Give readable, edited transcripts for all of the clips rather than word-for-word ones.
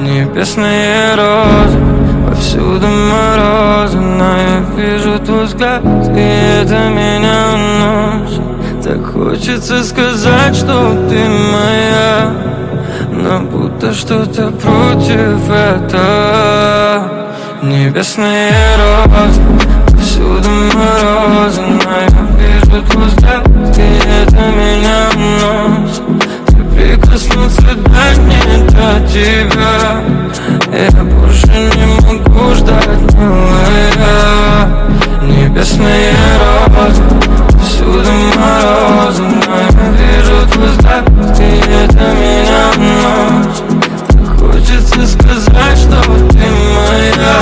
Небесные розы, повсюду морозы, но я вижу твой взгляд, и это меня уносит. Так хочется сказать, что ты моя, но будто что-то против этого. Небесные розы, повсюду морозы, но я вижу твой взгляд, и это меня уносит. Прикоснуться дай мне до тебя, я больше не могу ждать, милая. Небесные розы, всюду морозы, но я вижу твой взгляд, и это меня уносит. Так хочется сказать, что ты моя,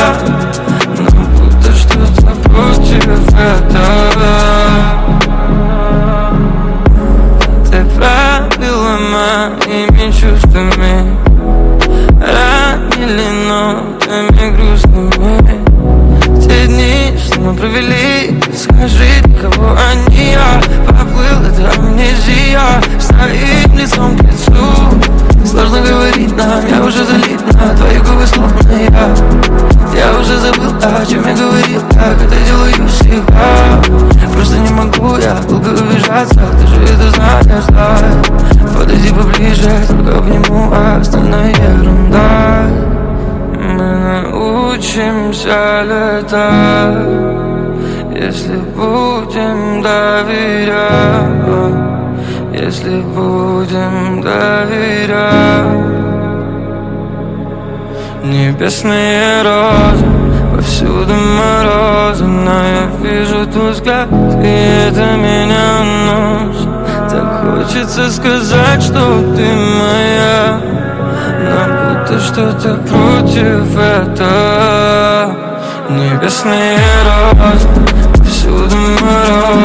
но будто что-то против этого. Ты правила моими чувствами, ранили нотами грустными. Те дни, что мы провели, скажи, кого они, я поплыл, это амнезия. Своим лицом к лицу, сложно говорить нам, я уже залит на твои губы, словно я уже забыл, о чем я говорил, как это делаю всегда. Просто не могу я долго убежаться, ты же это знаешь, да. Подойди поближе, только обниму, а остальное ерунда. Мы научимся летать, если будем доверять, если будем доверять. Небесные розы, повсюду морозы, но я вижу твой взгляд, и это меня уносит. Так хочется сказать, что ты моя, но будто что-то против этого. Небесные розы, повсюду морозы,